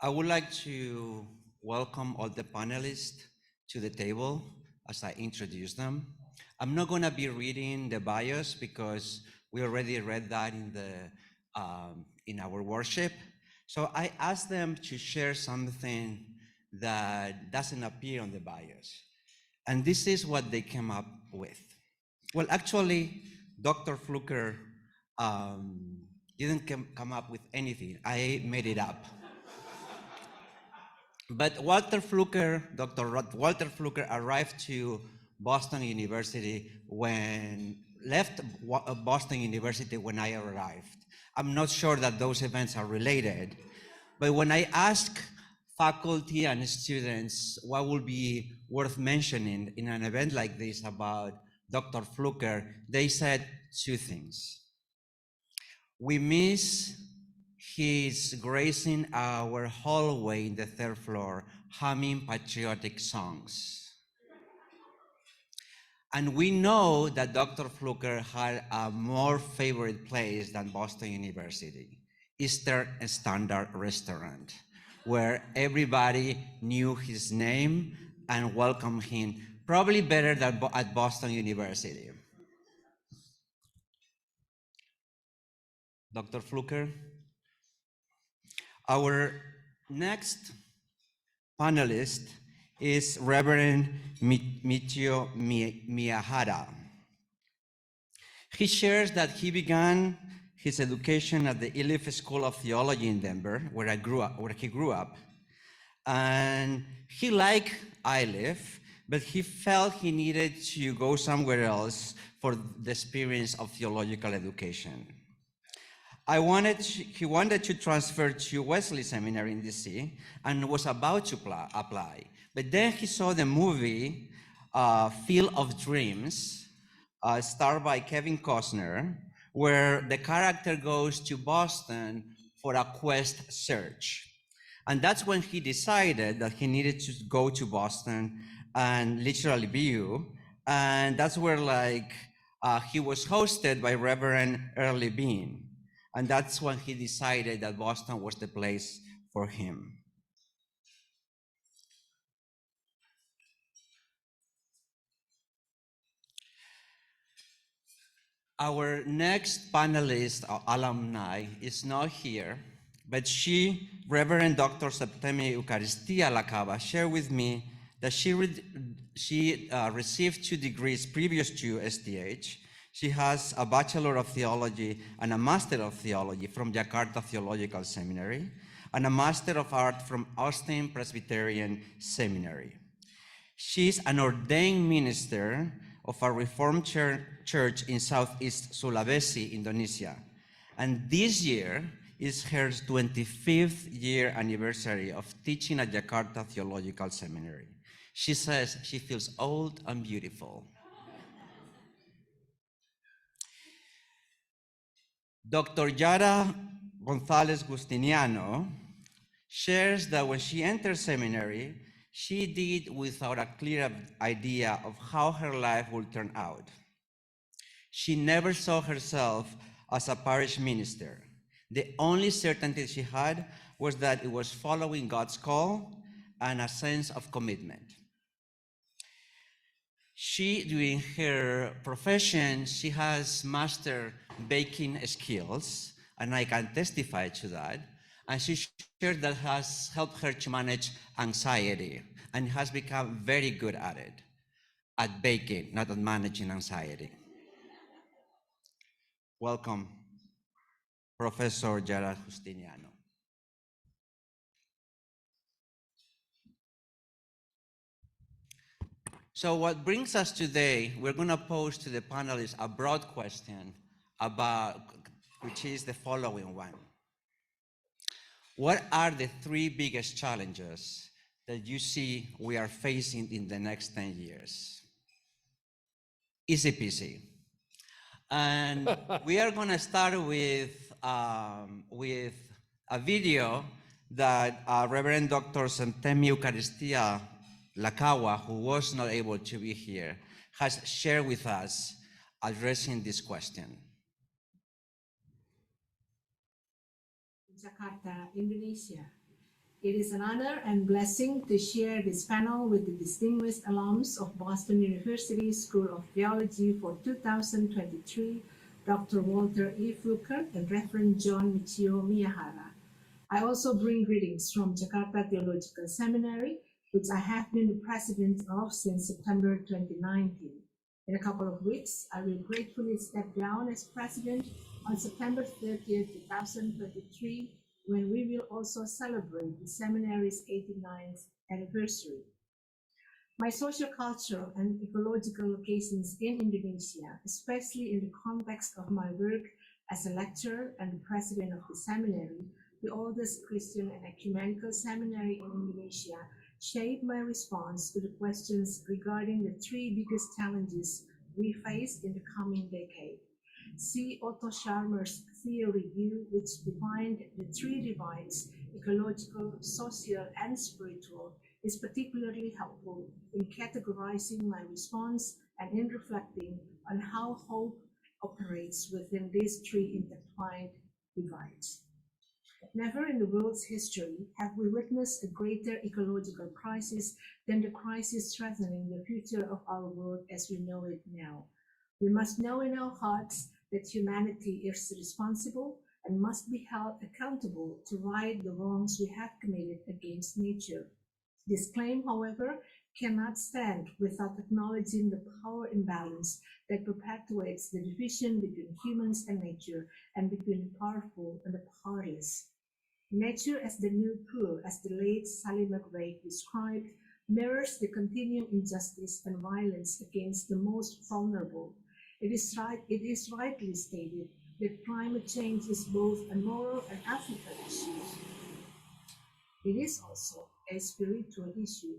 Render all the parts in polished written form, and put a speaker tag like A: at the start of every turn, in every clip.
A: I would like to welcome all the panelists to the table as I introduce them. I'm not going to be reading the bios because we already read that in our worship. So I asked them to share something that doesn't appear on the bios. And this is what they came up with. Well, actually, Dr. Fluker didn't come up with anything. I made it up. But Dr. Walter Fluker arrived to Boston University left Boston University when I arrived. I'm not sure that those events are related, but when I ask faculty and students what would be worth mentioning in an event like this about Dr. Fluker, they said two things. We miss his gracing our hallway in the third floor, humming patriotic songs. And we know that Dr. Fluker had a more favorite place than Boston University, Eastern Standard Restaurant, where everybody knew his name and welcomed him, probably better than at Boston University. Dr. Fluker. Our next panelist is Reverend Michio Miyahara. He shares that he began his education at the Iliff School of Theology in Denver, where he grew up. And he liked Iliff, but he felt he needed to go somewhere else for the experience of theological education. He wanted to transfer to Wesley Seminary in DC and was about to apply. But then he saw the movie Field of Dreams, starred by Kevin Costner, where the character goes to Boston for a quest search. And that's when he decided that he needed to go to Boston and literally view. And that's where he was hosted by Reverend Early Bean. And that's when he decided that Boston was the place for him. Our next panelist, alumni, is not here, but she, Reverend Dr. Septemmy Eucharistia Lakawa, shared with me that she received 2 degrees previous to STH. She has a Bachelor of Theology and a Master of Theology from Jakarta Theological Seminary and a Master of Art from Austin Presbyterian Seminary. She's an ordained minister of a Reformed church in Southeast Sulawesi, Indonesia. And this year is her 25th year anniversary of teaching at Jakarta Theological Seminary. She says she feels old and beautiful. Dr. Yara González-Justiniano shares that when she entered seminary, she did without a clear idea of how her life would turn out. She never saw herself as a parish minister. The only certainty she had was that it was following God's call and a sense of commitment. During her profession, she has mastered baking skills, and I can testify to that. And she shared that has helped her to manage anxiety and has become very good at it, at baking, not at managing anxiety. Welcome, Professor Yara Justiniano. So what brings us today, we're going to pose to the panelists a broad question which is the following one. What are the 3 biggest challenges that you see we are facing in the next 10 years? Easy peasy. And we are going to start with a video that Reverend Dr. Septemmy Eucharistia Lakawa, who was not able to be here, has shared with us addressing this question.
B: Jakarta, Indonesia. It is an honor and blessing to share this panel with the distinguished alums of Boston University School of Theology for 2023, Dr. Walter E. Fluker and Reverend John Michio Miyahara. I also bring greetings from Jakarta Theological Seminary, which I have been the president of since September 2019. In a couple of weeks, I will gratefully step down as president on September 30th, 2023, when we will also celebrate the seminary's 89th anniversary. My social, cultural, and ecological locations in Indonesia, especially in the context of my work as a lecturer and the president of the seminary, the oldest Christian and ecumenical seminary in Indonesia, shape my response to the questions regarding the three biggest challenges we face in the coming decade. See Otto Scharmer's theory review, which defined the three divides, ecological, social, and spiritual, is particularly helpful in categorizing my response and in reflecting on how hope operates within these three intertwined divides. Never in the world's history have we witnessed a greater ecological crisis than the crisis threatening the future of our world as we know it now. We must know in our hearts that humanity is responsible and must be held accountable to right the wrongs we have committed against nature. This claim, however, cannot stand without acknowledging the power imbalance that perpetuates the division between humans and nature and between the powerful and the powerless. Nature as the new poor, as the late Sally McVeigh described, mirrors the continuing injustice and violence against the most vulnerable. It is rightly stated that climate change is both a moral and ethical issue. It is also a spiritual issue.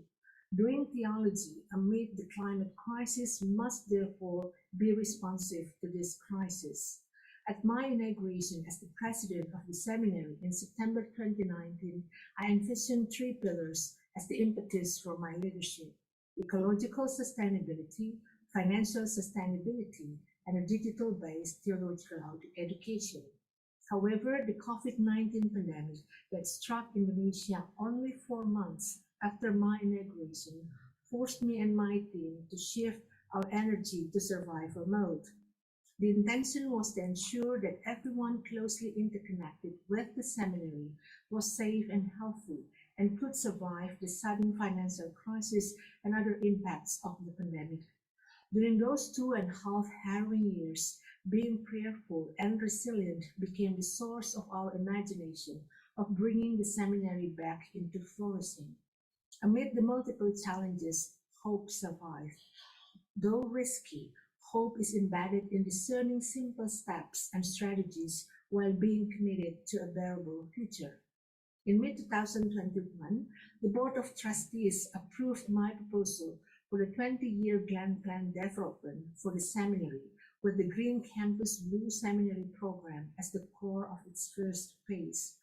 B: Doing theology amid the climate crisis must therefore be responsive to this crisis. At my inauguration as the president of the seminary in September 2019, I envisioned three pillars as the impetus for my leadership: ecological sustainability, financial sustainability, and a digital-based theological education. However, the COVID-19 pandemic that struck Indonesia only 4 months after my inauguration forced me and my team to shift our energy to survival mode. The intention was to ensure that everyone closely interconnected with the seminary was safe and healthy and could survive the sudden financial crisis and other impacts of the pandemic. During those 2.5 harrowing years, being prayerful and resilient became the source of our imagination of bringing the seminary back into flourishing. Amid the multiple challenges, hope survived. Though risky, hope is embedded in discerning simple steps and strategies while being committed to a bearable future. In mid-2021, the Board of Trustees approved my proposal for the 20-year Grand Plan development for the seminary, with the Green Campus Blue Seminary program as the core of its first phase.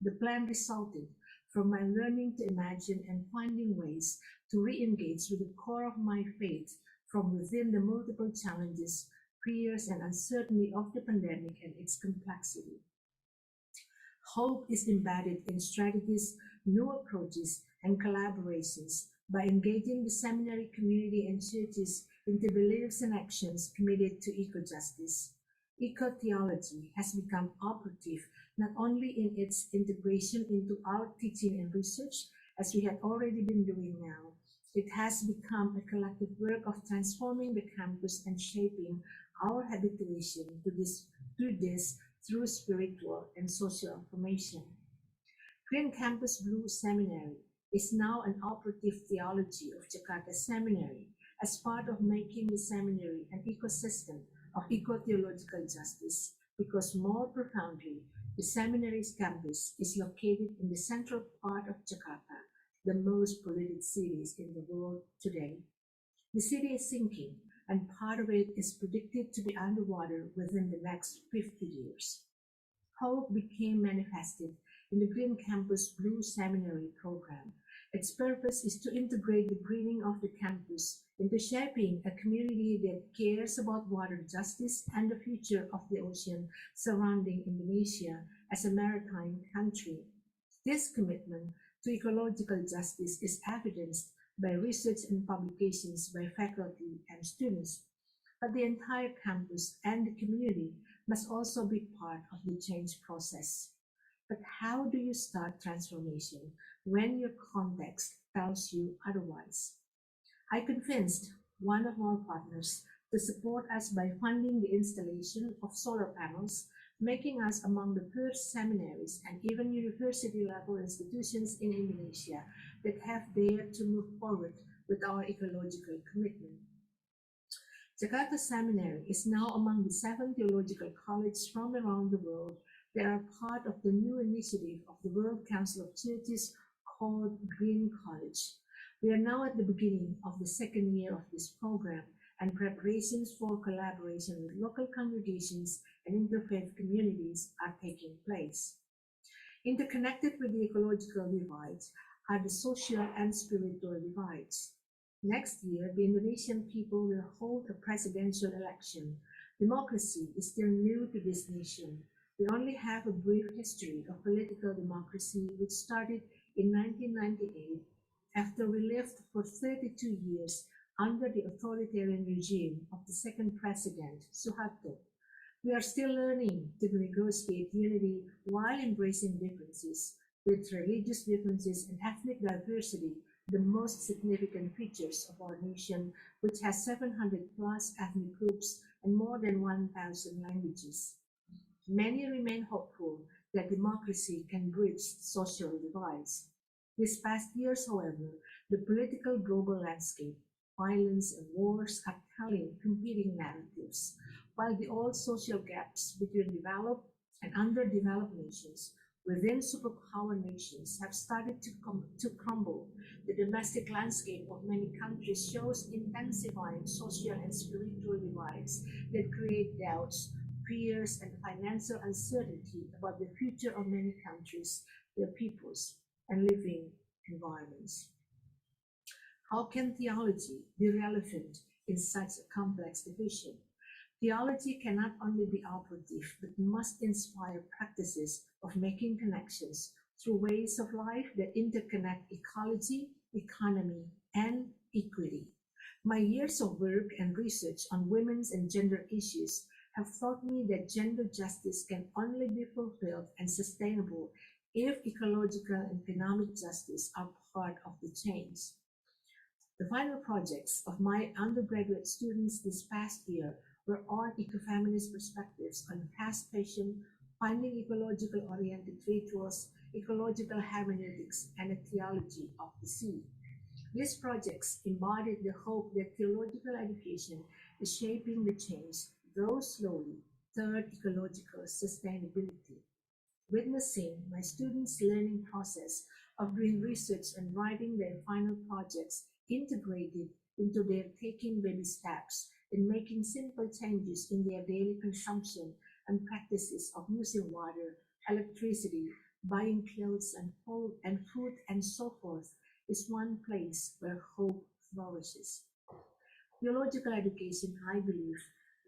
B: The plan resulted from my learning to imagine and finding ways to re-engage with the core of my faith from within the multiple challenges, fears, and uncertainty of the pandemic and its complexity. Hope is embedded in strategies, new approaches, and collaborations by engaging the seminary community and churches into beliefs and actions committed to eco-justice. Eco-theology has become operative not only in its integration into our teaching and research, as we have already been doing now. It has become a collective work of transforming the campus and shaping our habituation to this through spiritual and social formation. Green Campus Blue Seminary is now an operative theology of Jakarta Seminary as part of making the seminary an ecosystem of eco-theological justice, because more profoundly, the seminary's campus is located in the central part of Jakarta, the most polluted cities in the world today. The city is sinking, and part of it is predicted to be underwater within the next 50 years. Hope became manifested in the Green Campus Blue Seminary program. Its purpose is to integrate the greening of the campus into shaping a community that cares about water justice and the future of the ocean surrounding Indonesia as a maritime country. This commitment to ecological justice is evidenced by research and publications by faculty and students, but the entire campus and the community must also be part of the change process. But how do you start transformation when your context tells you otherwise? I convinced one of our partners to support us by funding the installation of solar panels, making us among the first seminaries and even university-level institutions in Indonesia that have dared to move forward with our ecological commitment. Jakarta Seminary is now among the 7 theological colleges from around the world that are part of the new initiative of the World Council of Churches called Green College. We are now at the beginning of the second year of this program, and preparations for collaboration with local congregations and interfaith communities are taking place. Interconnected with the ecological divides are the social and spiritual divides. Next year, the Indonesian people will hold a presidential election. Democracy is still new to this nation. We only have a brief history of political democracy, which started in 1998 after we lived for 32 years under the authoritarian regime of the second president, Suharto. We are still learning to negotiate unity while embracing differences, with religious differences and ethnic diversity the most significant features of our nation, which has 700 plus ethnic groups and more than 1,000 languages. Many remain hopeful that democracy can bridge social divides. These past years, however, the political global landscape, violence and wars are telling competing narratives, while the old social gaps between developed and underdeveloped nations within superpower nations have started to crumble. The domestic landscape of many countries shows intensifying social and spiritual divides that create doubts, fears, and financial uncertainty about the future of many countries, their peoples, and living environments. How can theology be relevant in such a complex division? Theology cannot only be operative, but must inspire practices of making connections through ways of life that interconnect ecology, economy, and equity. My years of work and research on women's and gender issues have taught me that gender justice can only be fulfilled and sustainable if ecological and economic justice are part of the change. The final projects of my undergraduate students this past year were on ecofeminist perspectives on fast fashion, finding ecological-oriented rituals, ecological hermeneutics, and a theology of the sea. These projects embodied the hope that theological education is shaping the change, though slowly, toward ecological sustainability. Witnessing my students' learning process of doing research and writing their final projects integrated into their taking baby steps in making simple changes in their daily consumption and practices of using water, electricity, buying clothes and food and so forth is one place where hope flourishes. Theological education, I believe,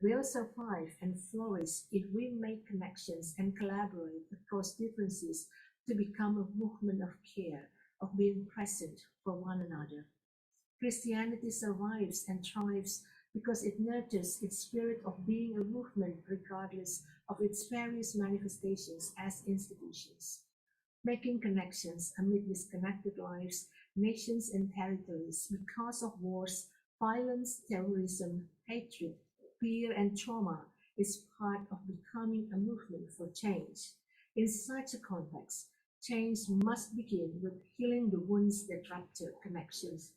B: will survive and flourish if we make connections and collaborate across differences to become a movement of care, of being present for one another. Christianity survives and thrives because it nurtures its spirit of being a movement regardless of its various manifestations as institutions. Making connections amid disconnected lives, nations, and territories because of wars, violence, terrorism, hatred, fear, and trauma is part of becoming a movement for change. In such a context, change must begin with healing the wounds that rupture connections.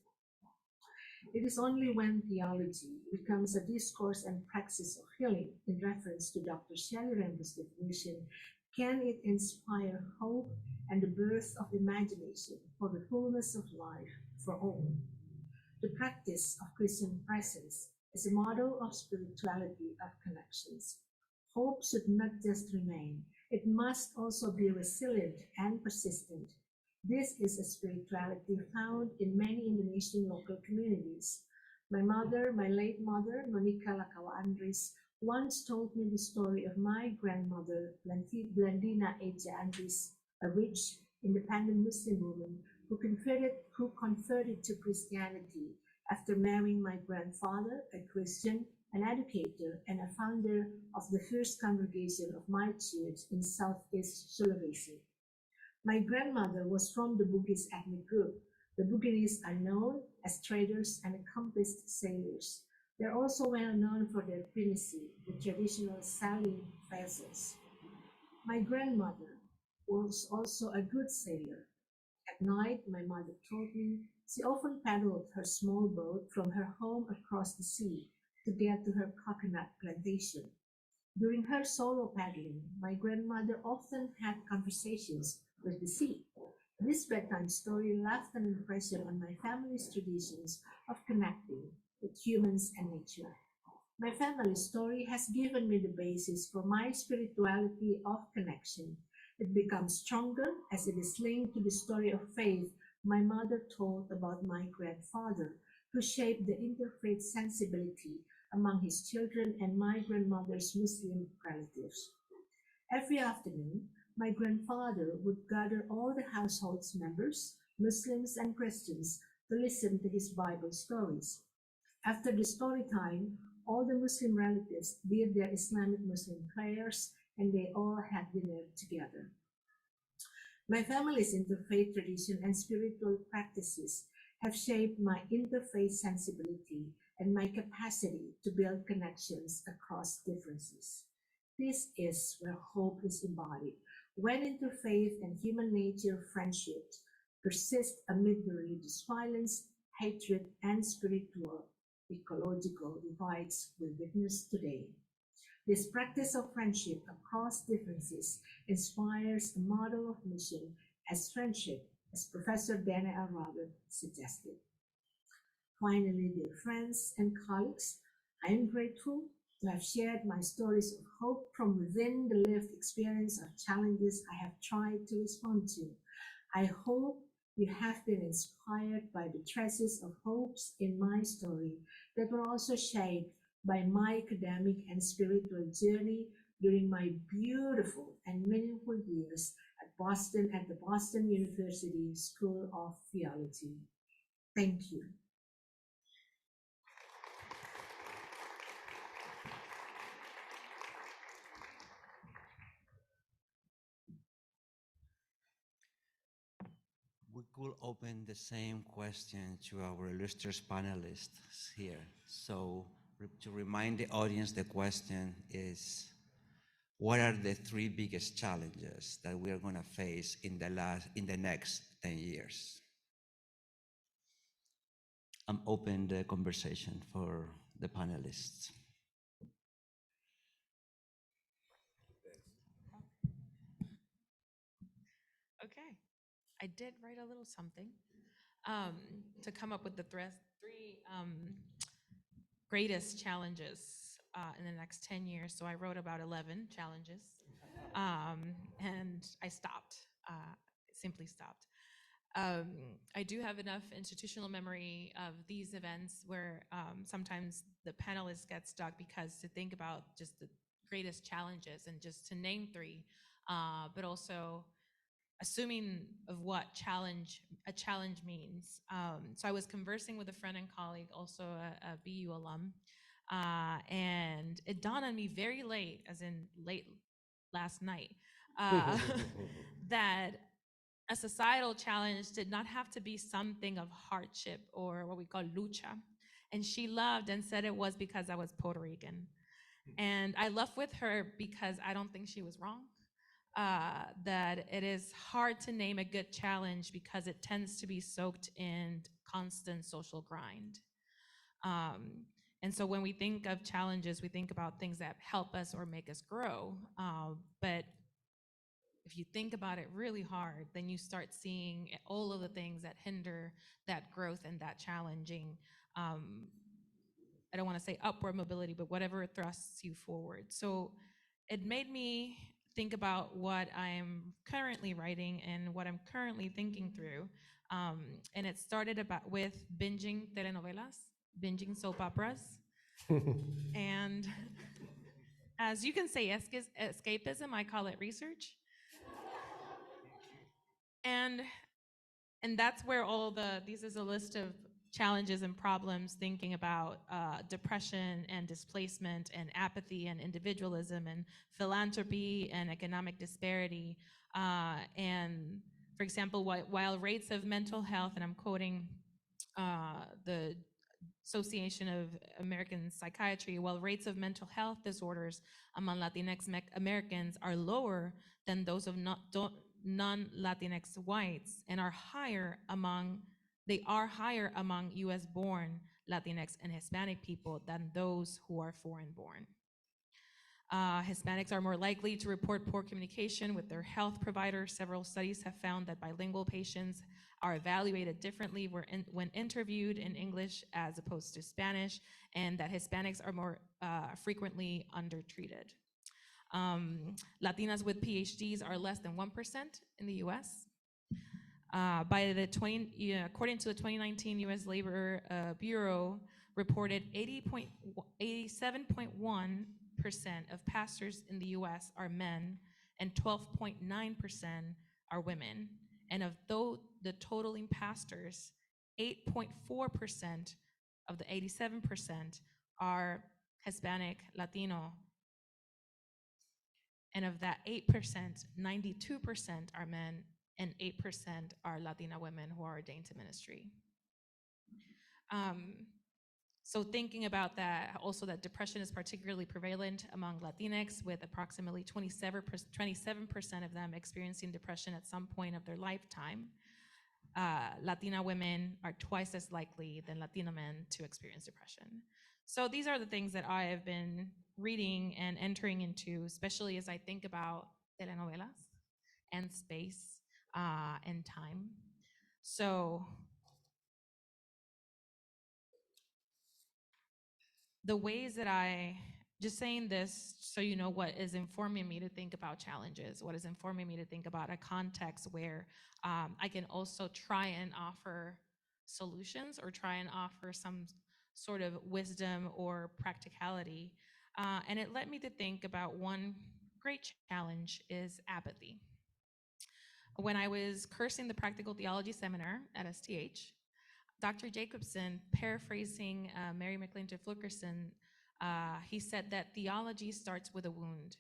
B: It is only when theology becomes a discourse and praxis of healing, in reference to Dr. Shelley Rambo's definition, can it inspire hope and the birth of imagination for the fullness of life for all. The practice of Christian presence is a model of spirituality of connections. Hope should not just remain, it must also be resilient and persistent. This is a spirituality found in many Indonesian local communities. My mother, my late mother, Monica Lakawa Andres, once told me the story of my grandmother, Blandina Eja Andres, a rich, independent Muslim woman who converted to Christianity after marrying my grandfather, a Christian, an educator, and a founder of the first congregation of my church in Southeast Sulawesi. My grandmother was from the Bugis ethnic group. The Bugis are known as traders and accomplished sailors. They're also well known for their primacy, the traditional sailing vessels. My grandmother was also a good sailor. At night, my mother told me she often paddled her small boat from her home across the sea to get to her coconut plantation. During her solo paddling, my grandmother often had conversations with the sea. This bedtime story left an impression on my family's traditions of connecting with humans and nature. My family story has given me the basis for my spirituality of connection. It becomes stronger as it is linked to the story of faith my mother told about my grandfather, who shaped the interfaith sensibility among his children and my grandmother's Muslim relatives. Every afternoon, my grandfather would gather all the household's members, Muslims and Christians, to listen to his Bible stories. After the story time, all the Muslim relatives did their Islamic Muslim prayers and they all had dinner together. My family's interfaith tradition and spiritual practices have shaped my interfaith sensibility and my capacity to build connections across differences. This is where hope is embodied, when interfaith and human nature friendships persist amid the religious violence, hatred, and spiritual ecological divides we witness today. This practice of friendship across differences inspires a model of mission as friendship, as Professor Dana L. Robert suggested. Finally, dear friends and colleagues, I am grateful to have shared my stories of hope from within the lived experience of challenges I have tried to respond to. I hope you have been inspired by the traces of hopes in my story that were also shaped by my academic and spiritual journey during my beautiful and meaningful years at the Boston University School of Theology. Thank you.
A: We could open the same question to our illustrious panelists here. So to remind the audience, the question is, what are the three biggest challenges that we are going to face in the next 10 years? I'm open the conversation for the panelists.
C: Okay, I did write a little something to come up with the three greatest challenges in the next 10 years. So I wrote about 11 challenges and I stopped, simply stopped. I do have enough institutional memory of these events where sometimes the panelists get stuck because to think about just the greatest challenges and just to name three, but also assuming of what a challenge means. So I was conversing with a friend and colleague, also a BU alum, and it dawned on me very late, as in late last night, that a societal challenge did not have to be something of hardship or what we call lucha. And she loved and said it was because I was Puerto Rican. And I left with her because I don't think she was wrong. That it is hard to name a good challenge because it tends to be soaked in constant social grind. And so when we think of challenges, we think about things that help us or make us grow. But if you think about it really hard, then you start seeing all of the things that hinder that growth and that challenging, I don't want to say upward mobility, but whatever thrusts you forward. So it made me think about what I'm currently writing and what I'm currently thinking through. And it started with binging telenovelas, binging soap operas. And as you can say escapism, I call it research. And that's where this is a list of challenges and problems thinking about depression and displacement and apathy and individualism and philanthropy and economic disparity. And for example, while rates of mental health, and I'm quoting the Association of American Psychiatry, while rates of mental health disorders among Latinx Americans are lower than those of non-Latinx whites and are higher among US born Latinx and Hispanic people than those who are foreign born. Hispanics are more likely to report poor communication with their health provider. Several studies have found that bilingual patients are evaluated differently when interviewed in English as opposed to Spanish, and that Hispanics are more frequently undertreated. Latinas with PhDs are less than 1% in the US. According to the 2019 US Labor Bureau, reported 87.1% of pastors in the US are men and 12.9% are women. And of the totaling pastors, 8.4% of the 87% are Hispanic, Latino. And of that 8%, 92% are men and 8% are Latina women who are ordained to ministry. So thinking about that, also that depression is particularly prevalent among Latinx, with approximately 27% of them experiencing depression at some point of their lifetime. Latina women are twice as likely than Latino men to experience depression. So these are the things that I have been reading and entering into, especially as I think about telenovelas and space and time. So the ways that just saying this so you know what is informing me to think about challenges, what is informing me to think about a context where I can also try and offer solutions or try and offer some sort of wisdom or practicality. And it led me to think about one great challenge is apathy. When I was cursing the practical theology seminar at STH, Dr. Jacobson, paraphrasing Mary McClintock Flukerson, he said that theology starts with a wound.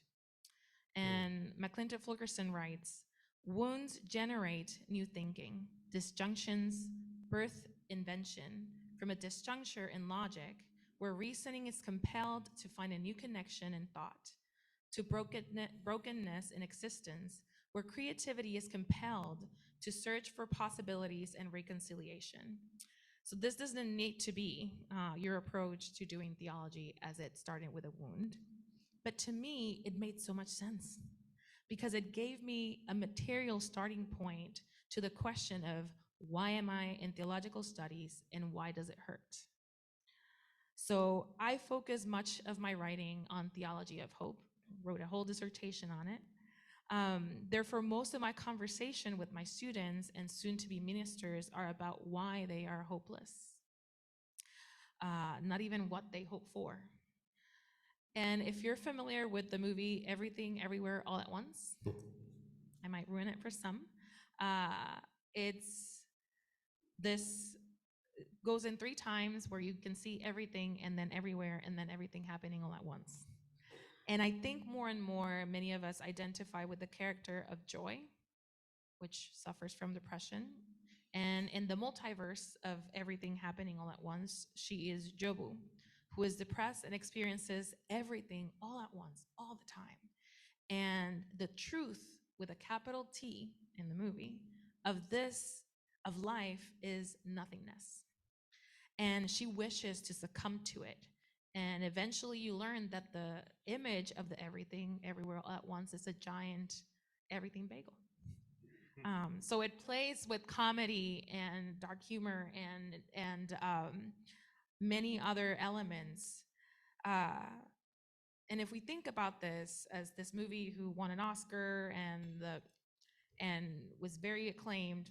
C: And McClintock Flukerson writes, wounds generate new thinking, disjunctions, birth invention. From a disjuncture in logic, where reasoning is compelled to find a new connection in thought, to brokenness in existence, where creativity is compelled to search for possibilities and reconciliation. So this doesn't need to be your approach to doing theology as it started with a wound. But to me, it made so much sense because it gave me a material starting point to the question of why am I in theological studies and why does it hurt? So I focus much of my writing on theology of hope, wrote a whole dissertation on it. Therefore, most of my conversation with my students and soon-to-be ministers are about why they are hopeless, not even what they hope for. And if you're familiar with the movie Everything, Everywhere, All at Once, I might ruin it for some. This goes in 3 times where you can see everything and then everywhere and then everything happening all at once. And I think more and more, many of us identify with the character of Joy, which suffers from depression. And in the multiverse of everything happening all at once, she is Jobu, who is depressed and experiences everything all at once, all the time. And the truth, with a capital T in the movie, of life is nothingness. And she wishes to succumb to it. And eventually you learn that the image of the everything, everywhere, all at once is a giant everything bagel. So it plays with comedy and dark humor and many other elements. And if we think about this as this movie who won an Oscar and was very acclaimed,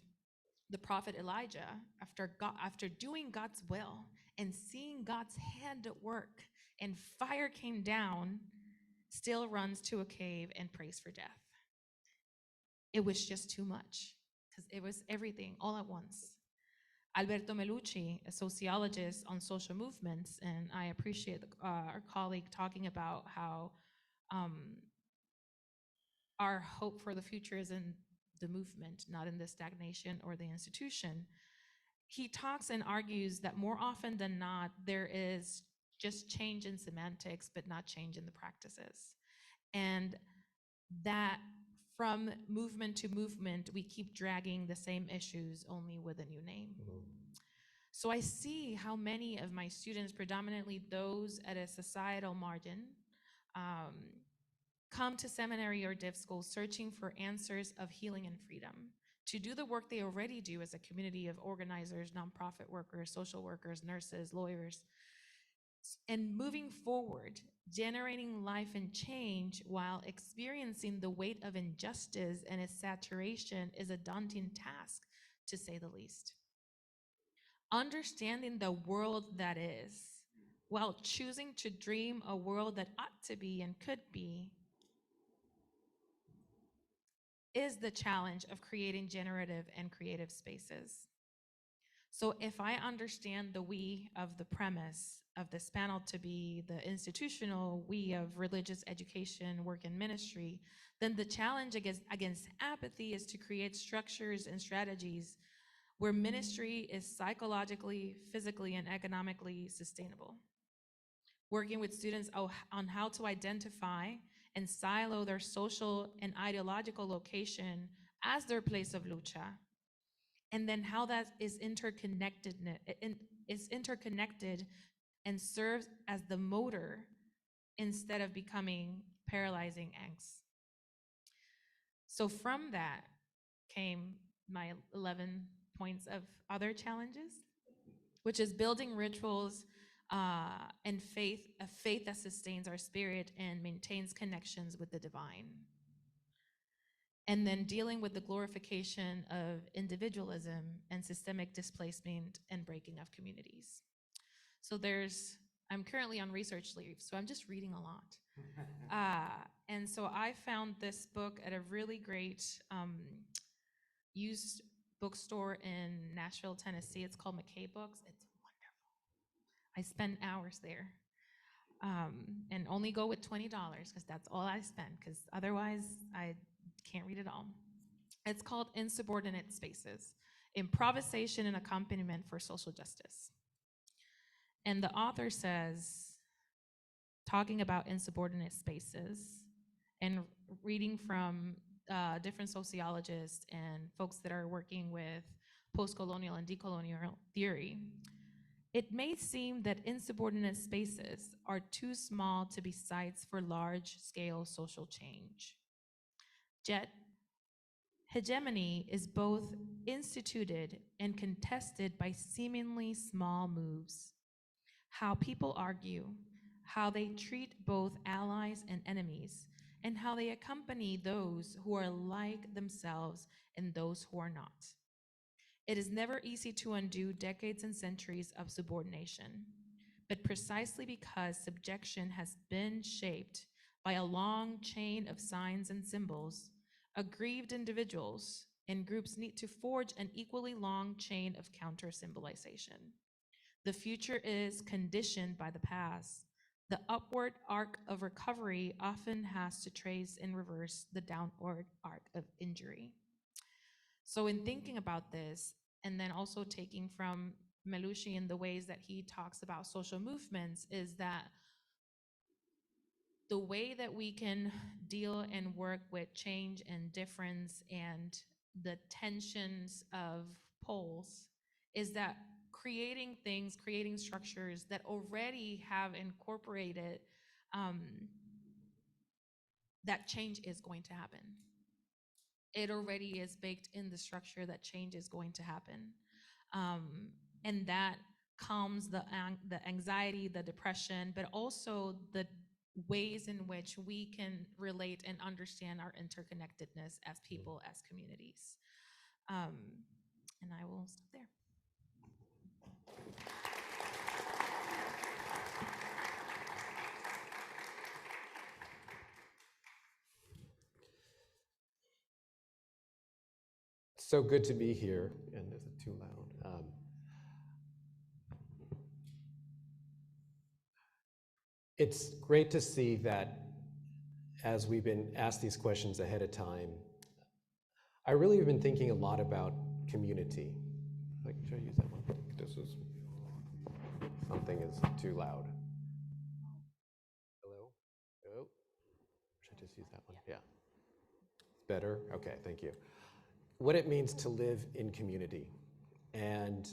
C: the prophet Elijah, after doing God's will and seeing God's hand at work and fire came down, still runs to a cave and prays for death. It was just too much. because it was everything all at once. Alberto Melucci, a sociologist on social movements, and I appreciate our colleague talking about how our hope for the future is in the movement, not in the stagnation or the institution. He talks and argues that more often than not, there is just change in semantics, but not change in the practices. And that from movement to movement, we keep dragging the same issues, only with a new name. So I see how many of my students, predominantly those at a societal margin, come to seminary or div school searching for answers of healing and freedom, to do the work they already do as a community of organizers, nonprofit workers, social workers, nurses, lawyers, and moving forward, generating life and change while experiencing the weight of injustice and its saturation is a daunting task, to say the least. Understanding the world that is, while choosing to dream a world that ought to be and could be, is the challenge of creating generative and creative spaces. So if I understand the we of the premise of this panel to be the institutional we of religious education, work, and ministry, then the challenge against apathy is to create structures and strategies where ministry is psychologically, physically, and economically sustainable. Working with students on how to identify and silo their social and ideological location as their place of lucha, and then how that is interconnected and serves as the motor instead of becoming paralyzing angst. So from that came my 11 points of other challenges, which is building rituals and a faith that sustains our spirit and maintains connections with the divine. And then dealing with the glorification of individualism and systemic displacement and breaking of communities. So I'm currently on research leave, so I'm just reading a lot. And so I found this book at a really great used bookstore in Nashville, Tennessee. It's called McKay Books. It's wonderful. I spend hours there. And only go with $20 because that's all I spend, because otherwise I can't read it all. It's called Insubordinate Spaces, Improvisation and Accompaniment for Social Justice. And the author says, talking about insubordinate spaces and reading from different sociologists and folks that are working with post-colonial and decolonial theory, it may seem that insubordinate spaces are too small to be sites for large-scale social change. Yet, hegemony is both instituted and contested by seemingly small moves. How people argue, how they treat both allies and enemies, and how they accompany those who are like themselves and those who are not. It is never easy to undo decades and centuries of subordination, but precisely because subjection has been shaped by a long chain of signs and symbols, aggrieved individuals and groups need to forge an equally long chain of counter-symbolization. The future is conditioned by the past. The upward arc of recovery often has to trace in reverse the downward arc of injury. So in thinking about this, and then also taking from Melucci in the ways that he talks about social movements, is that the way that we can deal and work with change and difference and the tensions of poles is that creating things, creating structures that already have incorporated that change is going to happen. It already is baked in the structure that change is going to happen. And that calms the anxiety, the depression, but also the ways in which we can relate and understand our interconnectedness as people, as communities. And I will stop there.
D: so good to be here. And is it too loud? It's great to see that as we've been asked these questions ahead of time, I really have been thinking a lot about community. Like, should I use that one? This is, something is too loud. Hello? Oh, should I just use that one? Yeah. Better? Okay, thank you. What it means to live in community. And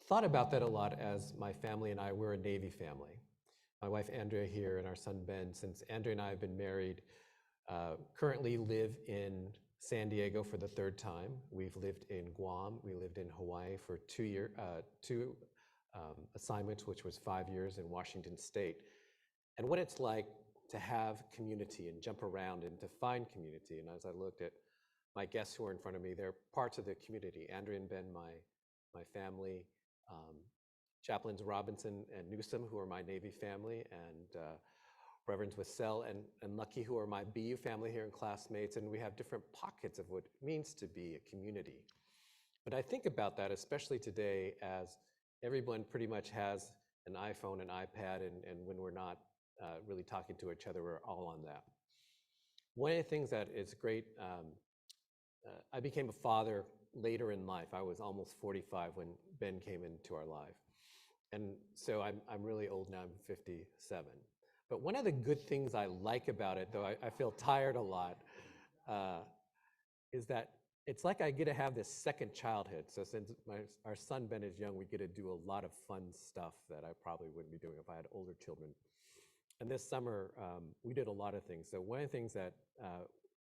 D: thought about that a lot as my family and I, we're a Navy family. My wife Andrea here and our son Ben, since Andrea and I have been married, currently live in San Diego for the third time. We've lived in Guam, we lived in Hawaii for two assignments, which was 5 years in Washington State. And what it's like to have community and jump around and to find community. And as I looked at my guests who are in front of me, they're parts of the community. Andrea and Ben, my family, Chaplains Robinson and Newsom, who are my Navy family, and Reverends Wassell and Lucky, who are my BU family here and classmates, and we have different pockets of what it means to be a community. But I think about that, especially today, as everyone pretty much has an iPhone, an iPad, and when we're not really talking to each other, we're all on that. One of the things that is great, I became a father later in life. I was almost 45 when Ben came into our life. And so I'm really old now, I'm 57. But one of the good things I like about it, though I feel tired a lot, is that it's like I get to have this second childhood. So since our son Ben is young, we get to do a lot of fun stuff that I probably wouldn't be doing if I had older children. And this summer, we did a lot of things. So one of the things that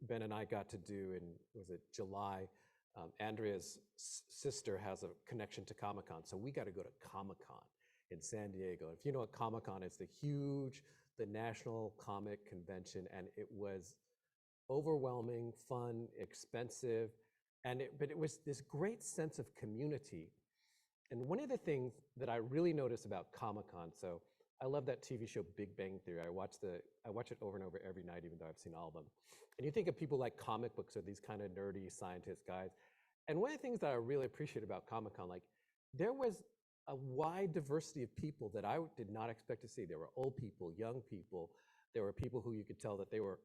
D: Ben and I got to do in, was it July, Andrea's sister has a connection to Comic-Con. So we got to go to Comic-Con in San Diego. If you know what Comic-Con is, the national comic convention, and it was overwhelming, fun, expensive, but it was this great sense of community. And one of the things that I really noticed about Comic-Con, so I love that TV show Big Bang Theory. I watch it over and over every night, even though I've seen all of them. And you think of people like comic books or these kind of nerdy scientist guys. And one of the things that I really appreciate about Comic-Con, like there was a wide diversity of people that I did not expect to see. There were old people, young people. There were people who you could tell that they were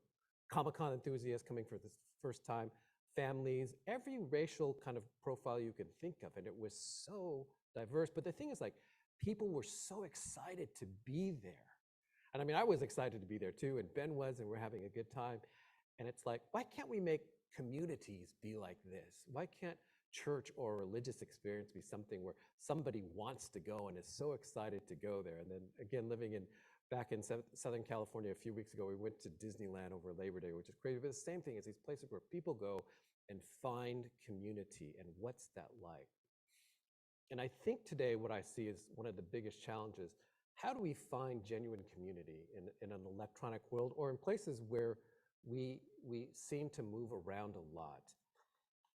D: Comic-Con enthusiasts coming for the first time, families, every racial kind of profile you could think of. And it was so diverse. But the thing is, like, people were so excited to be there. And I mean, I was excited to be there too, and Ben was, and we're having a good time. And it's like, why can't we make communities be like this? Why can't church or religious experience be something where somebody wants to go and is so excited to go there? And then again, back in Southern California a few weeks ago, we went to Disneyland over Labor Day, which is crazy. But the same thing is these places where people go and find community, and what's that like? And I think today what I see is one of the biggest challenges. How do we find genuine community in an electronic world, or in places where we seem to move around a lot?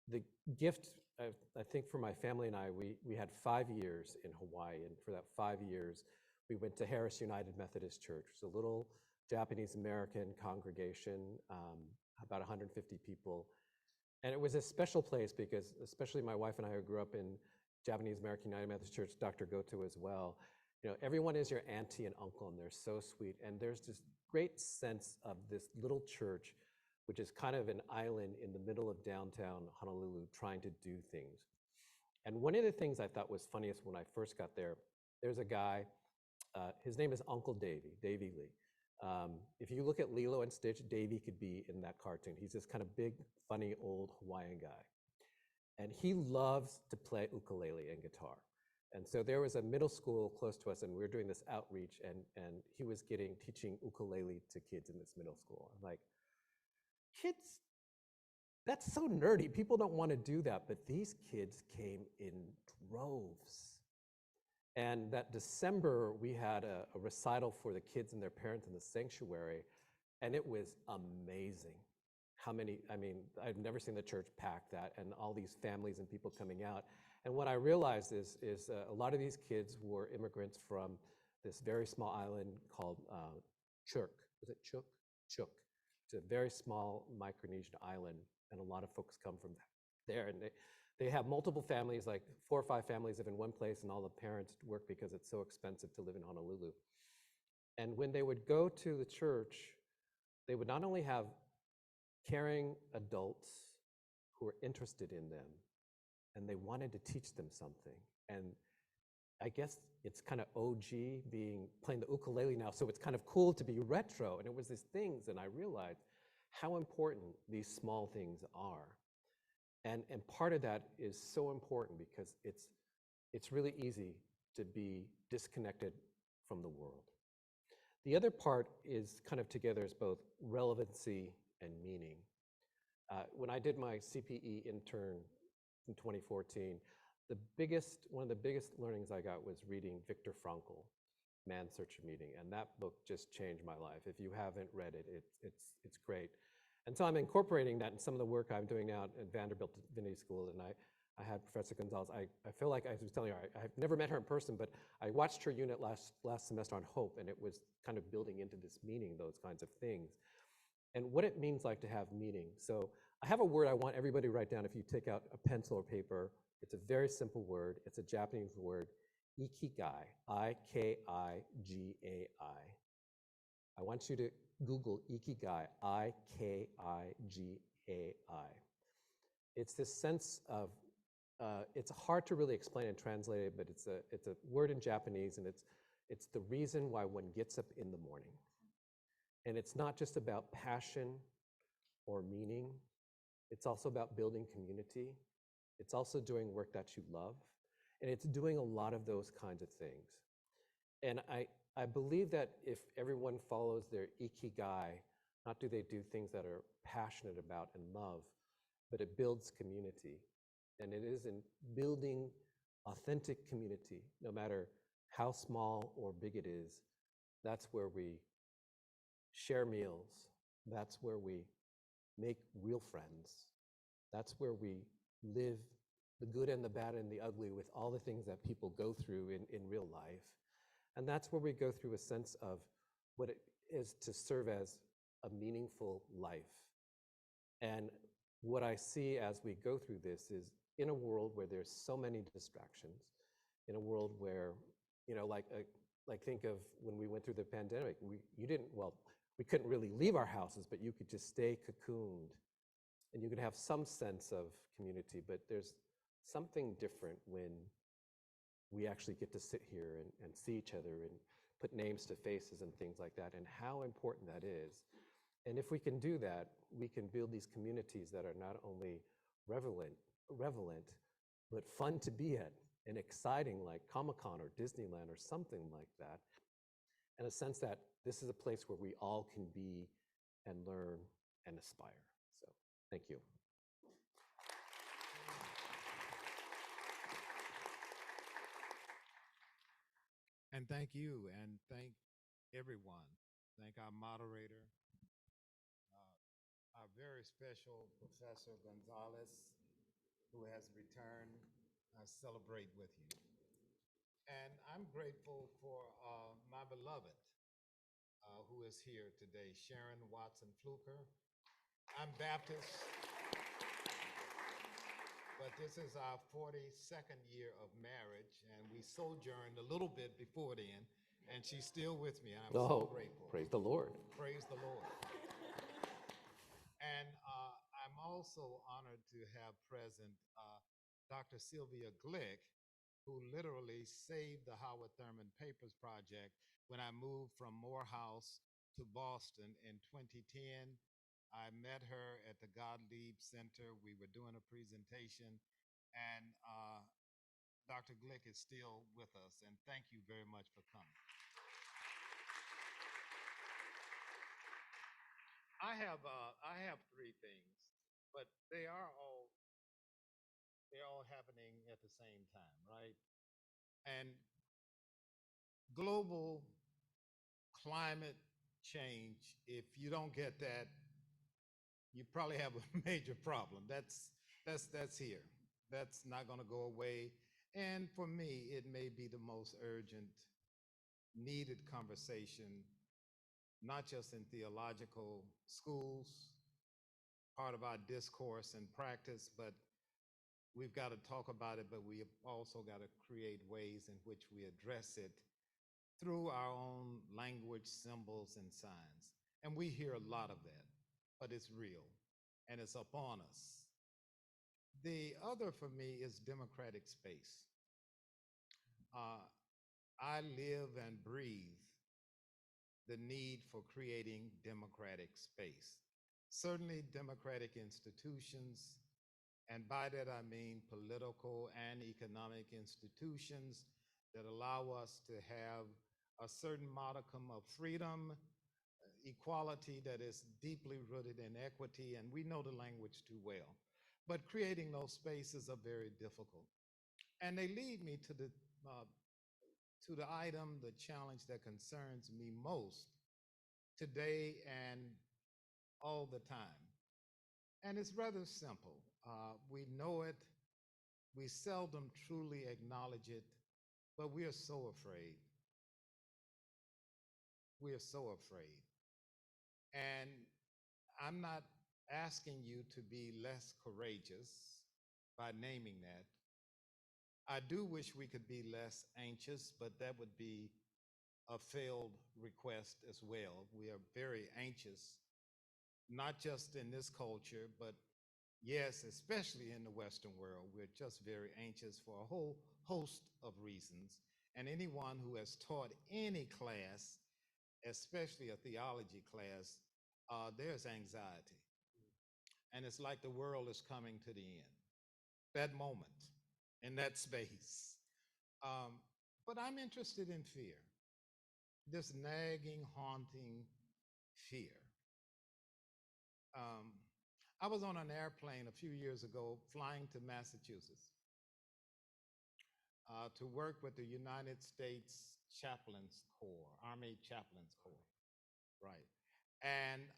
D: The gift, I think for my family and I, we had 5 years in Hawaii, and for that 5 years, we went to Harris United Methodist Church. It's a little Japanese-American congregation, about 150 people. And it was a special place because, especially my wife and I who grew up in Japanese-American United Methodist Church, Dr. Goto as well, you know, everyone is your auntie and uncle, and they're so sweet. And there's this great sense of this little church, which is kind of an island in the middle of downtown Honolulu, trying to do things. And one of the things I thought was funniest when I first got there, there's a guy, his name is Uncle Davy Lee. If you look at Lilo and Stitch, Davy could be in that cartoon. He's this kind of big, funny, old Hawaiian guy. And he loves to play ukulele and guitar. And so there was a middle school close to us, and we were doing this outreach, and he was teaching ukulele to kids in this middle school. I'm like, kids, that's so nerdy. People don't want to do that, but these kids came in droves. And that December, we had a recital for the kids and their parents in the sanctuary, and it was amazing. How many, I mean, I've never seen the church pack that, and all these families and people coming out. And what I realized is a lot of these kids were immigrants from this very small island called Chuuk. Is it Chuuk? Chuuk. It's a very small Micronesian island, and a lot of folks come from there, and they have multiple families, like 4 or 5 families live in one place, and all the parents work because it's so expensive to live in Honolulu. And when they would go to the church, they would not only have caring adults who were interested in them, and they wanted to teach them something. And I guess it's kind of OG playing the ukulele now, so it's kind of cool to be retro. And it was these things, and I realized how important these small things are. And part of that is so important because it's really easy to be disconnected from the world. The other part is kind of together as both relevancy and meaning. When I did my CPE intern in 2014, one of the biggest learnings I got was reading Viktor Frankl, Man's Search for Meaning, and that book just changed my life. If you haven't read it, it's great. And so I'm incorporating that in some of the work I'm doing now at Vanderbilt Divinity School, and I had Professor Gonzalez. I feel like I was telling her, I've never met her in person, but I watched her unit last semester on hope, and it was kind of building into this meaning, those kinds of things. And what it means like to have meaning. So I have a word I want everybody to write down if you take out a pencil or paper. It's a very simple word. It's a Japanese word, ikigai, I-K-I-G-A-I. I want you to Google ikigai, I-K-I-G-A-I. It's this sense of, it's hard to really explain and translate it, but it's a word in Japanese, and it's the reason why one gets up in the morning. And it's not just about passion or meaning. It's also about building community. It's also doing work that you love. And it's doing a lot of those kinds of things. And I believe that if everyone follows their ikigai, not do they do things that are passionate about and love, but it builds community. And it is in building authentic community, no matter how small or big it is. That's where we share meals. That's where we make real friends. That's where we live the good and the bad and the ugly with all the things that people go through in real life. And that's where we go through a sense of what it is to serve as a meaningful life. And what I see as we go through this is in a world where there's so many distractions, in a world where, like think of when we went through the pandemic, we couldn't really leave our houses, but you could just stay cocooned and you could have some sense of community. But there's something different when we actually get to sit here and see each other and put names to faces and things like that, and how important that is. And if we can do that, we can build these communities that are not only relevant, but fun to be at and exciting, like Comic-Con or Disneyland or something like that. And a sense that this is a place where we all can be and learn and aspire. So, thank you.
E: And thank you, and thank everyone. Thank our moderator, our very special Professor Gonzalez, who has returned. I celebrate with you. And I'm grateful for my beloved, who is here today, Sharon Watson Fluker. I'm Baptist, but this is our 42nd year of marriage, and we sojourned a little bit before then, and she's still with me, and I'm so grateful.
D: Praise the Lord.
E: Praise the Lord. And I'm also honored to have present Dr. Sylvia Glick, who literally saved the Howard Thurman Papers Project when I moved from Morehouse to Boston in 2010. I met her at the Gottlieb Center. We were doing a presentation, and Dr. Glick is still with us, and thank you very much for coming. I have 3 things, but they're all happening at the same time, right? And global climate change, if you don't get that, you probably have a major problem. That's here. That's not going to go away. And for me, it may be the most urgent, needed conversation, not just in theological schools, part of our discourse and practice, but we've got to talk about it, but we have also got to create ways in which we address it through our own language, symbols, and signs. And we hear a lot of that, but it's real and it's upon us. The other for me is democratic space. I live and breathe the need for creating democratic space. Certainly democratic institutions, and by that I mean political and economic institutions that allow us to have a certain modicum of freedom, equality that is deeply rooted in equity, and we know the language too well. But creating those spaces are very difficult. And they lead me to the item, the challenge that concerns me most today and all the time. And it's rather simple. We know it, we seldom truly acknowledge it, but we are so afraid. We are so afraid. And I'm not asking you to be less courageous by naming that. I do wish we could be less anxious, but that would be a failed request as well. We are very anxious, not just in this culture, but yes, especially in the Western world. We're just very anxious for a whole host of reasons. And anyone who has taught any class, especially a theology class, there's anxiety. And it's like the world is coming to the end. That moment, in that space. But I'm interested in fear, this nagging, haunting fear. I was on an airplane a few years ago flying to Massachusetts to work with the United States Chaplains Corps, Army Chaplains Corps, right? And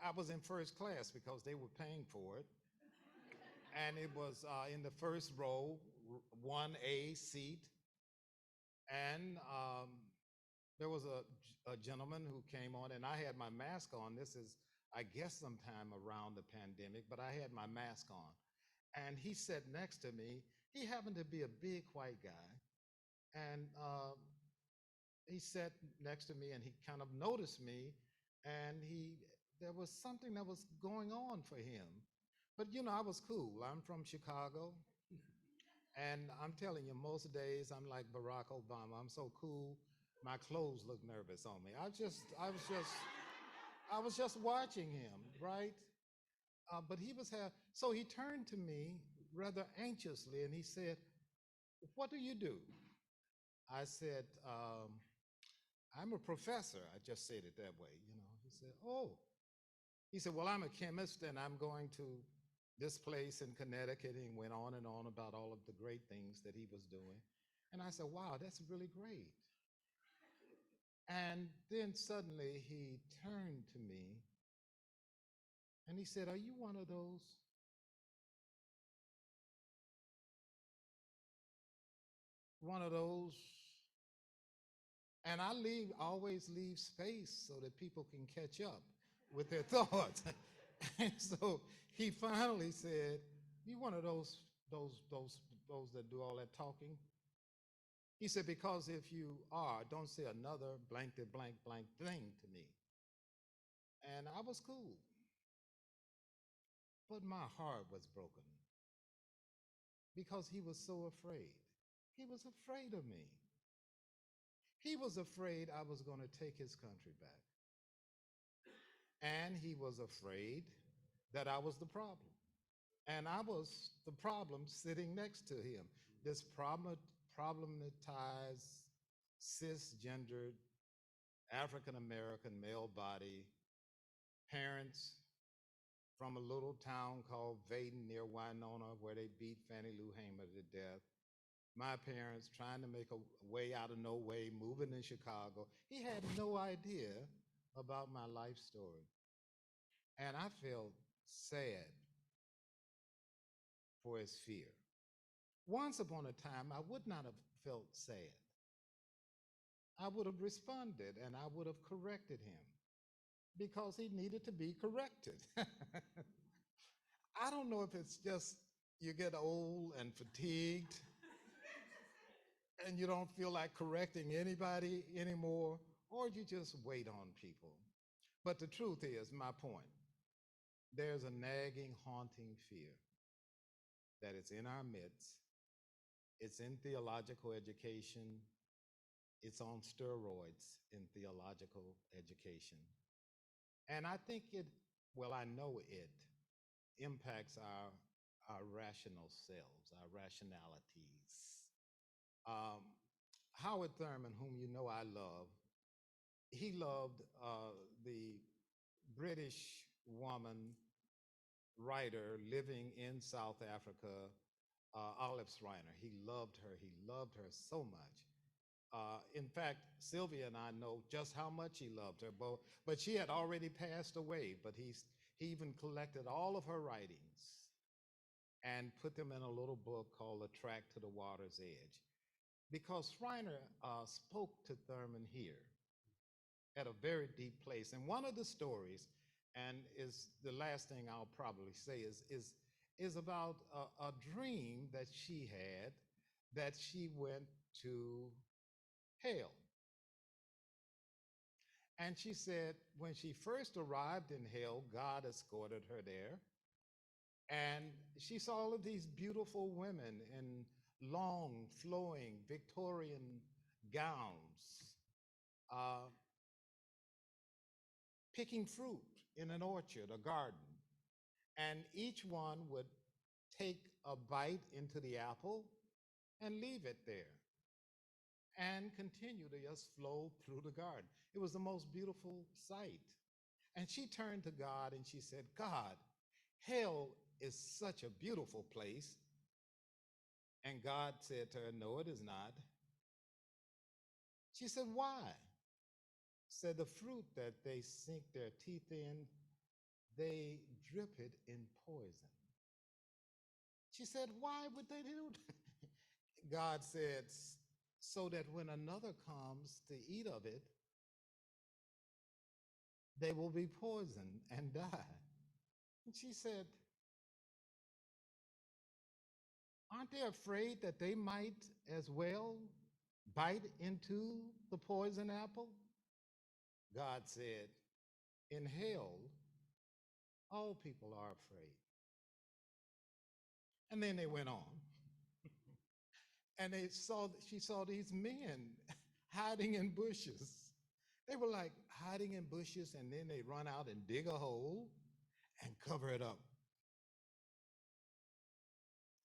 E: I was in first class because they were paying for it. And it was in the first row, 1A seat. And there was a gentleman who came on, and I had my mask on. This is, I guess, sometime around the pandemic, but I had my mask on. And he sat next to me. He happened to be a big white guy. And he sat next to me and he kind of noticed me. And there was something that was going on for him. But you know, I was cool. I'm from Chicago. And I'm telling you, most days I'm like Barack Obama. I'm so cool. My clothes look nervous on me. I was just watching him, right? But so he turned to me rather anxiously and he said, "What do you do?" I said, "I'm a professor." I just said it that way, you know. He said, "Oh." He said, "Well, I'm a chemist and I'm going to this place in Connecticut," and went on and on about all of the great things that he was doing. And I said, "Wow, that's really great." And then suddenly he turned to me and he said, "Are you one of those?" One of those. And I always leave space so that people can catch up with their thoughts. And so he finally said, "You one of those that do all that talking?" He said, "Because if you are, don't say another blank to blank blank thing to me." And I was cool. But my heart was broken because he was so afraid. He was afraid of me. He was afraid I was going to take his country back. And he was afraid that I was the problem. And I was the problem sitting next to him. This problematized, cisgendered, African American male body, parents from a little town called Vaden near Winona, where they beat Fannie Lou Hamer to death. My parents trying to make a way out of no way, moving in Chicago. He had no idea about my life story. And I felt sad for his fear. Once upon a time, I would not have felt sad. I would have responded and I would have corrected him because he needed to be corrected. I don't know if it's just you get old and fatigued, and you don't feel like correcting anybody anymore, or you just wait on people. But the truth is, my point, there's a nagging, haunting fear that is in our midst. It's in theological education. It's on steroids in theological education. And I think I know it impacts our rational selves, our rationalities. Um, Howard Thurman, whom you know I love, he loved the British woman writer living in South Africa, Olive Schreiner. He loved her. He loved her so much. In fact, Sylvia and I know just how much he loved her, but she had already passed away. But he even collected all of her writings and put them in a little book called A Track to the Water's Edge. Because Schreiner spoke to Thurman here at a very deep place. And one of the stories, and is the last thing I'll probably say, is about a dream that she had that she went to hell. And she said when she first arrived in hell, God escorted her there. And she saw all of these beautiful women in long, flowing Victorian gowns, uh, picking fruit in an orchard, a garden. And each one would take a bite into the apple and leave it there and continue to just flow through the garden. It was the most beautiful sight. And she turned to God and she said, God, hell is such a beautiful place. And God said to her, no, it is not. She said, why? Said the fruit that they sink their teeth in, they drip it in poison. She said, why would they do that? God said, so that when another comes to eat of it, they will be poisoned and die. And she said, aren't they afraid that they might as well bite into the poison apple? God said, in hell, all people are afraid. And then they went on. And she saw these men hiding in bushes. They were like hiding in bushes, and then they run out and dig a hole and cover it up.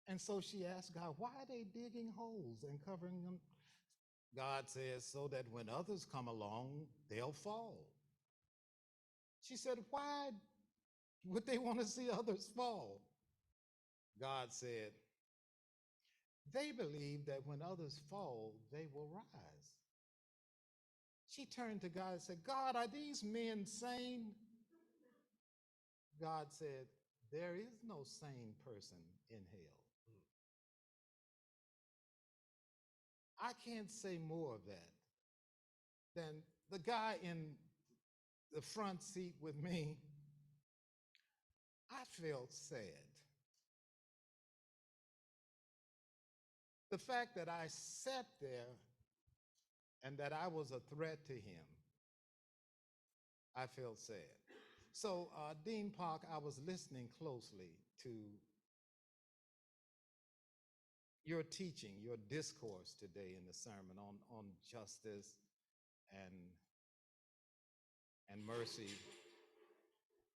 E: And so she asked God, why are they digging holes and covering them? God says, so that when others come along, they'll fall. She said, why would they want to see others fall? God said, they believe that when others fall, they will rise. She turned to God and said, God, are these men sane? God said, there is no sane person in hell. I can't say more of that than the guy in the front seat with me. I felt sad. The fact that I sat there and that I was a threat to him, I felt sad. So, Dean Park, I was listening closely to your teaching, your discourse today in the sermon on justice and mercy.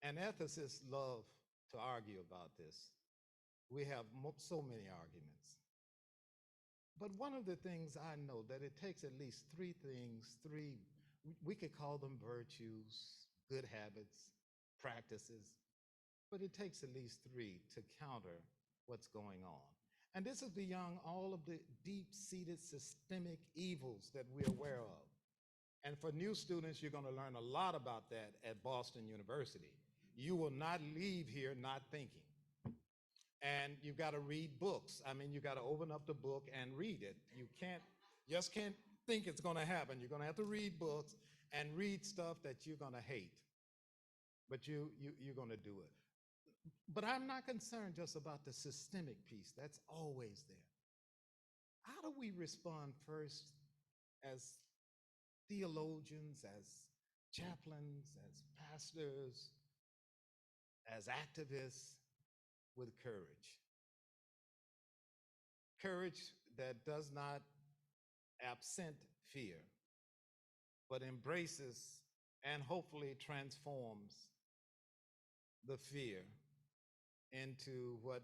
E: And ethicists love to argue about this. We have so many arguments. But one of the things I know that it takes at least three things, we could call them virtues, good habits, practices, but it takes at least three to counter what's going on. And this is beyond all of the deep-seated systemic evils that we're aware of. And for new students, you're going to learn a lot about that at Boston University. You will not leave here not thinking. And you've got to read books. I mean, you got to open up the book and read it. You just can't think it's going to happen. You're going to have to read books and read stuff that you're going to hate. But you're going to do it. But I'm not concerned just about the systemic piece. That's always there. How do we respond first as theologians, as chaplains, as pastors, as activists, with courage? Courage that does not absent fear, but embraces and hopefully transforms the fear into what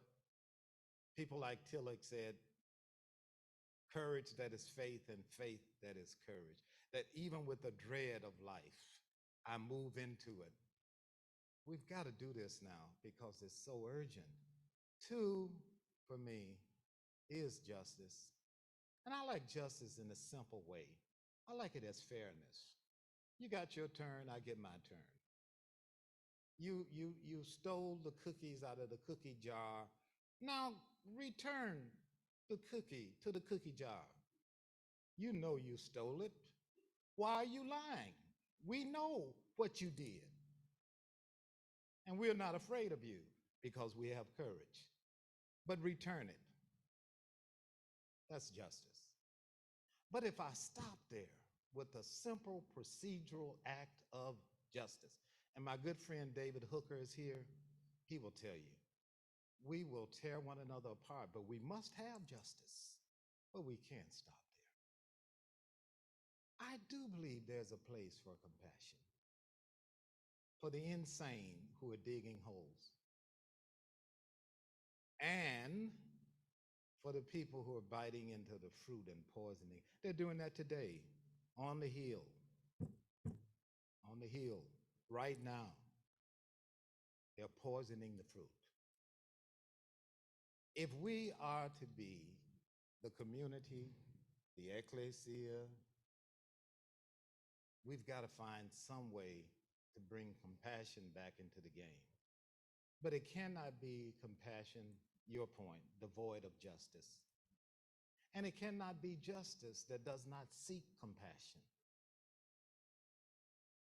E: people like Tillich said, courage that is faith and faith that is courage. That even with the dread of life, I move into it. We've got to do this now because it's so urgent. Two, for me, is justice. And I like justice in a simple way. I like it as fairness. You got your turn, I get my turn. You stole the cookies out of the cookie jar. Now return the cookie to the cookie jar. You know you stole it. Why are you lying? We know what you did. And we're not afraid of you because we have courage. But return it. That's justice. But if I stop there with a simple procedural act of justice, and my good friend David Hooker is here, he will tell you, we will tear one another apart, but we must have justice, but we can't stop there. I do believe there's a place for compassion for the insane who are digging holes, and for the people who are biting into the fruit and poisoning. They're doing that today on the Hill, right now. They're poisoning the fruit. If we are to be the community, the ecclesia, we've got to find some way to bring compassion back into the game. But it cannot be compassion, your point, devoid of justice. And it cannot be justice that does not seek compassion.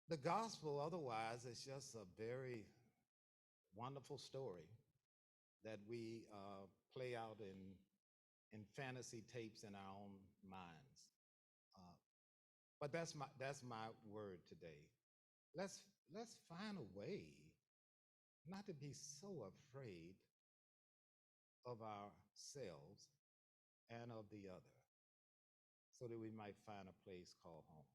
E: The gospel, otherwise, is just a very wonderful story that we play out in fantasy tapes in our own minds. But that's my word today. Let's find a way not to be so afraid of ourselves and of the other, so that we might find a place called home.